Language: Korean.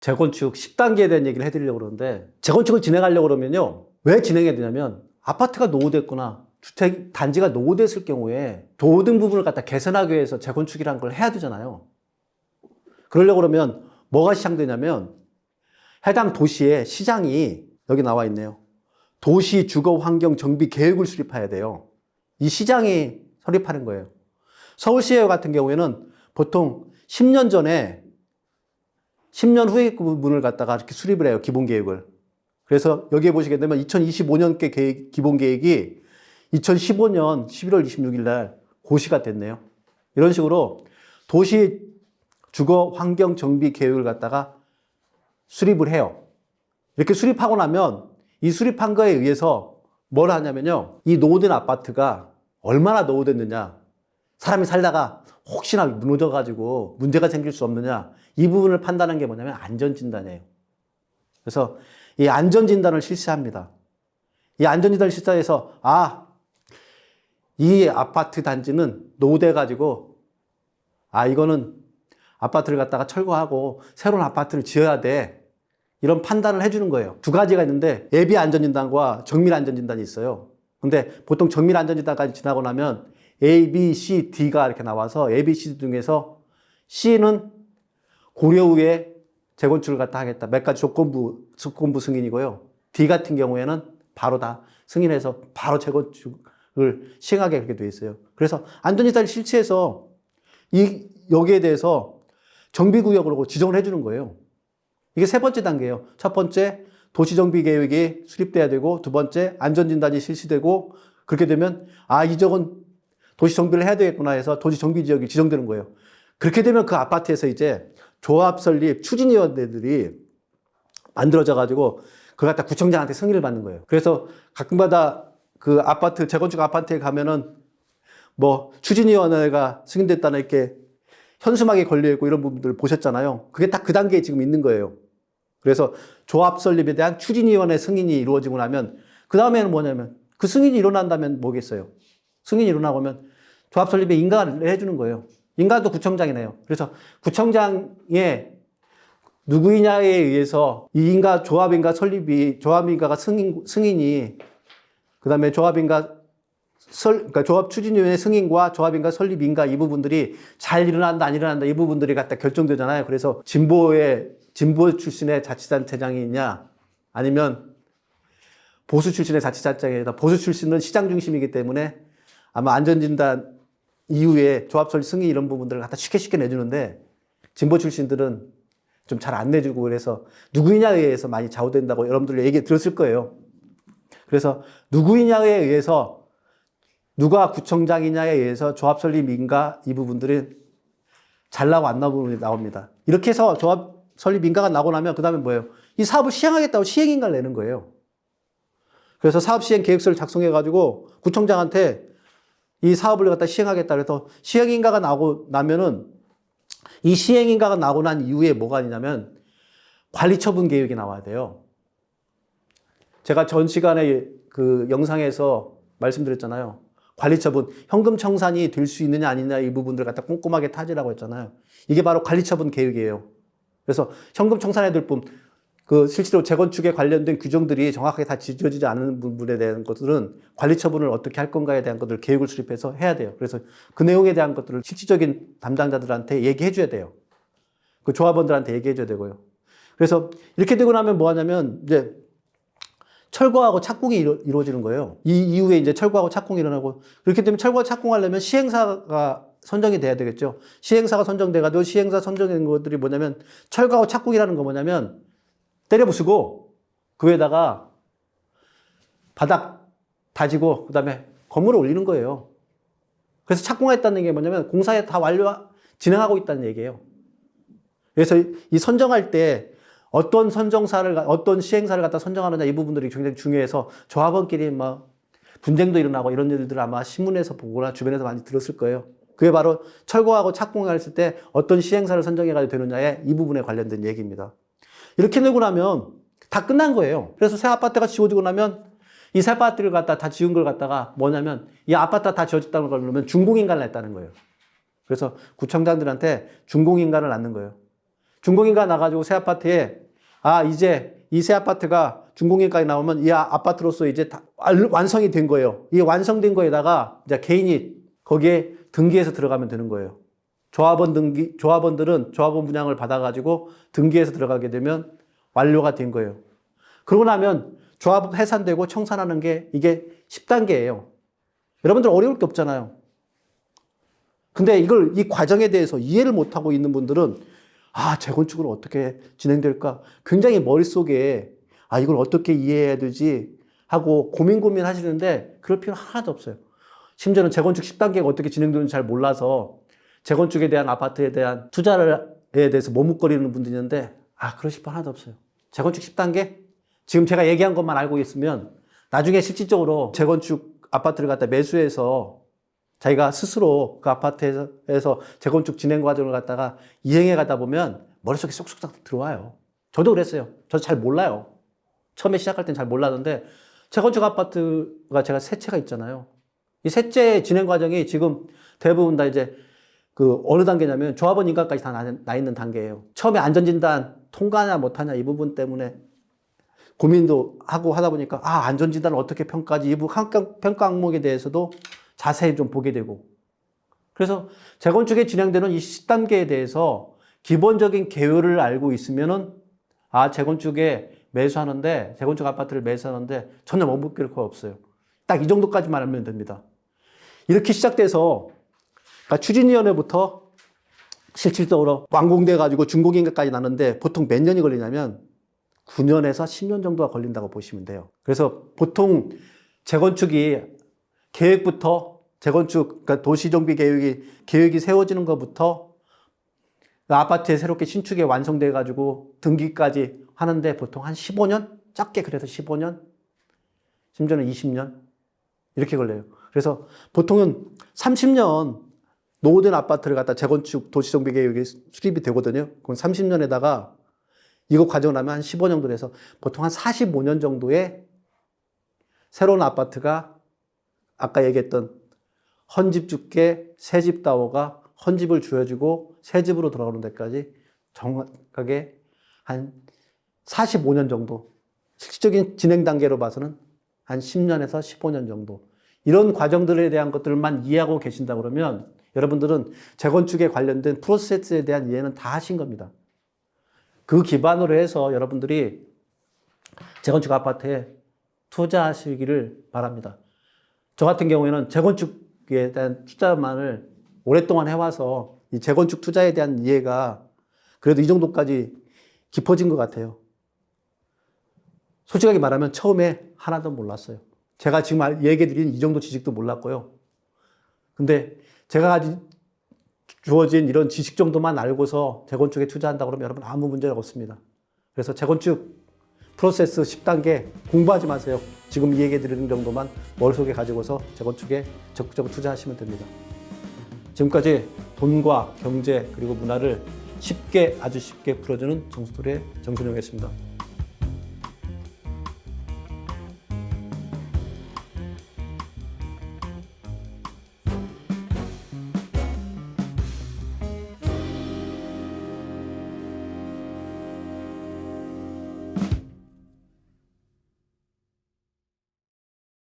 재건축 10단계에 대한 얘기를 해드리려고 그러는데, 재건축을 진행하려고 그러면요, 왜 진행해야 되냐면 아파트가 노후됐거나 주택 단지가 노후됐을 경우에 모든 부분을 갖다 개선하기 위해서 재건축이라는 걸 해야 되잖아요. 그러려고 그러면 뭐가 시작되냐면 해당 도시의 시장이 여기 나와 있네요. 도시 주거 환경 정비 계획을 수립해야 돼요. 이 시장이 설립하는 거예요. 서울시의 같은 경우에는 보통 10년 전에 10년 후에 그 부분을 갖다가 이렇게 수립을 해요. 기본 계획을. 그래서 여기에 보시게 되면 2025년께 계획, 기본 계획이 2015년 11월 26일 날 고시가 됐네요. 이런 식으로 도시 주거 환경 정비 계획을 갖다가 수립을 해요. 이렇게 수립하고 나면 이 수립한 거에 의해서 뭘 하냐면요, 이 노후된 아파트가 얼마나 노후됐느냐, 사람이 살다가 혹시나 무너져가지고 문제가 생길 수 없느냐, 이 부분을 판단하는 게 뭐냐면 안전진단이에요. 그래서 이 안전진단을 실시합니다. 이 안전진단을 실시해서 이 아파트 단지는 노후돼가지고 이거는 아파트를 갖다가 철거하고 새로운 아파트를 지어야 돼, 이런 판단을 해주는 거예요. 두 가지가 있는데 예비 안전진단과 정밀 안전진단이 있어요. 근데 보통 정밀 안전진단까지 지나고 나면 A, B, C, D가 이렇게 나와서 A, B, C 중에서 C는 고려 후에 재건축을 갖다 하겠다, 몇 가지 조건부 승인이고요. D 같은 경우에는 바로 다 승인해서 바로 재건축을 시행하게 그렇게 돼 있어요. 그래서 안전진단을 실시해서 여기에 대해서 정비구역으로 지정을 해주는 거예요. 이게 세 번째 단계예요. 첫 번째, 도시정비계획이 수립돼야 되고, 두 번째, 안전진단이 실시되고, 그렇게 되면 이 지역은 도시정비를 해야 되겠구나 해서 도시정비지역이 지정되는 거예요. 그렇게 되면 그 아파트에서 이제 조합 설립 추진위원회들이 만들어져 가지고 그걸 갖다 구청장한테 승인을 받는 거예요. 그래서 가끔가다 그 아파트, 재건축 아파트에 가면은 뭐 추진위원회가 승인됐다는 이렇게 현수막에 걸려있고 이런 부분들을 보셨잖아요. 그게 딱 그 단계에 지금 있는 거예요. 그래서 조합 설립에 대한 추진위원회 승인이 이루어지고 나면 그 다음에는 뭐냐면, 그 승인이 일어난다면 뭐겠어요? 승인이 일어나면 조합 설립에 인가를 해주는 거예요. 인가도 구청장이네요. 그래서 구청장의 누구이냐에 의해서 이 인가, 조합인가 설립이, 조합인가가 승인이, 그 다음에 그러니까 조합 추진위원회 승인과 조합인가 설립인가, 이 부분들이 잘 일어난다 안 일어난다, 이 부분들이 갖다 결정되잖아요. 그래서 진보 출신의 자치단체장이 있냐, 아니면 보수 출신의 자치단체장이다. 보수 출신은 시장 중심이기 때문에 아마 안전진단 이후에 조합 설립 승인 이런 부분들을 갖다 쉽게 내주는데, 진보 출신들은 좀 잘 안 내주고, 그래서 누구이냐에 의해서 많이 좌우된다고 여러분들 얘기 들었을 거예요. 그래서 누구이냐에 의해서, 누가 구청장이냐에 의해서 조합 설립 인가, 이 부분들이 잘 나오고 안 나오는 부분이 나옵니다. 이렇게 해서 조합 설립 인가가 나고 나면 그 다음에 뭐예요? 이 사업을 시행하겠다고 시행인가를 내는 거예요. 그래서 사업 시행 계획서를 작성해가지고 구청장한테 이 사업을 갖다 시행하겠다 그래서 시행인가가 나고 나면은, 이 시행인가가 나고 난 이후에 뭐가 있냐면 관리처분 계획이 나와야 돼요. 제가 전 시간에 그 영상에서 말씀드렸잖아요. 관리처분, 현금 청산이 될 수 있느냐 아니냐, 이 부분들 갖다 꼼꼼하게 타지라고 했잖아요. 이게 바로 관리처분 계획이에요. 그래서 현금 청산해야 될 부분, 그 실제로 재건축에 관련된 규정들이 정확하게 다 지켜지지 않은 부분에 대한 것들은 관리처분을 어떻게 할 건가에 대한 것들을 계획을 수립해서 해야 돼요. 그래서 그 내용에 대한 것들을 실질적인 담당자들한테 얘기해 줘야 돼요. 그 조합원들한테 얘기해 줘야 되고요. 그래서 이렇게 되고 나면 뭐 하냐면 이제 철거하고 착공이 이루어지는 거예요. 이 이후에 이제 철거하고 착공이 일어나고, 그렇게 되면 철거하고 착공하려면 시행사가 선정이 돼야 되겠죠. 시행사가 선정돼가지고, 시행사 선정된 것들이 뭐냐면, 철거하고 착공이라는 거 뭐냐면, 때려 부수고, 그 위에다가 바닥 다지고, 그 다음에 건물을 올리는 거예요. 그래서 착공했다는 게 뭐냐면, 공사에 다 진행하고 있다는 얘기예요. 그래서 이 선정할 때, 어떤 시행사를 갖다 선정하느냐, 이 부분들이 굉장히 중요해서 조합원끼리 분쟁도 일어나고 이런 일들 아마 신문에서 보거나 주변에서 많이 들었을 거예요. 그게 바로 철거하고 착공했을 때 어떤 시행사를 선정해가지고 되느냐에 이 부분에 관련된 얘기입니다. 이렇게 내고 나면 다 끝난 거예요. 그래서 새 아파트가 지어지고 나면 이 새 아파트를 갖다 다 지은 걸 갖다가 뭐냐면, 이 아파트가 다 지어졌다는 걸 그러면 준공인가를 냈다는 거예요. 그래서 구청장들한테 준공인가를 낳는 거예요. 준공인가 나가지고 새 아파트에 이제 이 새 아파트가 준공인가에 나오면 이 아파트로서 이제 다 완성이 된 거예요. 이 완성된 거에다가 이제 개인이 거기에 등기해서 들어가면 되는 거예요. 조합원들은 조합원 분양을 받아가지고 등기해서 들어가게 되면 완료가 된 거예요. 그러고 나면 조합 해산되고 청산하는 게 이게 10단계예요. 여러분들 어려울 게 없잖아요. 근데 이 과정에 대해서 이해를 못하고 있는 분들은 재건축으로 어떻게 진행될까? 굉장히 머릿속에 이걸 어떻게 이해해야 되지? 하고 고민 하시는데 그럴 필요 하나도 없어요. 심지어는 재건축 10단계가 어떻게 진행되는지 잘 몰라서 재건축에 대한 아파트에 대한 투자에 대해서 머뭇거리는 분들이 있는데 그러실 분 하나도 없어요. 재건축 10단계? 지금 제가 얘기한 것만 알고 있으면 나중에 실질적으로 재건축 아파트를 갖다 매수해서 자기가 스스로 그 아파트에서 재건축 진행 과정을 갖다가 이행해 가다 보면 머릿속에 쏙쏙 들어와요. 저도 그랬어요. 저도 잘 몰라요. 처음에 시작할 땐 잘 몰랐는데 재건축 아파트가 제가 세 채가 있잖아요. 이 셋째 진행 과정이 지금 대부분 다 이제 어느 단계냐면 조합원 인가까지 다 나 있는 단계예요. 처음에 안전진단 통과하냐 못하냐 이 부분 때문에 고민도 하고 하다 보니까 안전진단을 어떻게 평가하지 이 부분 평가 항목에 대해서도 자세히 좀 보게 되고 그래서 재건축에 진행되는 이 10단계에 대해서 기본적인 개요를 알고 있으면은 재건축 아파트를 매수하는데 전혀 머뭇거릴 거 없어요. 딱 이 정도까지만 알면 됩니다. 이렇게 시작돼서 추진위원회부터 실질적으로 완공돼 가지고 준공인가까지 나는데 보통 몇 년이 걸리냐면 9년에서 10년 정도가 걸린다고 보시면 돼요. 그래서 보통 재건축이 계획부터 그러니까 도시정비 계획이 세워지는 것부터 아파트에 새롭게 신축에 완성돼 가지고 등기까지 하는데 보통 한 15년? 짧게 그래서 15년? 심지어는 20년? 이렇게 걸려요. 그래서 보통은 30년 노후된 아파트를 갖다 재건축 도시정비 계획이 수립이 되거든요. 그럼 30년에다가 이거 과정을 하면 한 15년 정도 돼서 보통 한 45년 정도의 새로운 아파트가 아까 얘기했던 헌집 주께 새집 다워가 헌집을 주어지고 새집으로 돌아오는 데까지 정확하게 한 45년 정도, 실질적인 진행 단계로 봐서는 한 10년에서 15년 정도. 이런 과정들에 대한 것들만 이해하고 계신다 그러면 여러분들은 재건축에 관련된 프로세스에 대한 이해는 다 하신 겁니다. 그 기반으로 해서 여러분들이 재건축 아파트에 투자하시기를 바랍니다. 저 같은 경우에는 재건축에 대한 투자만을 오랫동안 해와서 이 재건축 투자에 대한 이해가 그래도 이 정도까지 깊어진 것 같아요. 솔직하게 말하면 처음에 하나도 몰랐어요. 제가 지금 얘기해드린 이 정도 지식도 몰랐고요. 근데 제가 주어진 이런 지식 정도만 알고서 재건축에 투자한다고 그러면 여러분 아무 문제가 없습니다. 그래서 재건축 프로세스 10단계 공부하지 마세요. 지금 얘기해드리는 정도만 머릿속에 가지고서 재건축에 적극적으로 투자하시면 됩니다. 지금까지 돈과 경제 그리고 문화를 아주 쉽게 풀어주는 정수돌의 정순영이었습니다.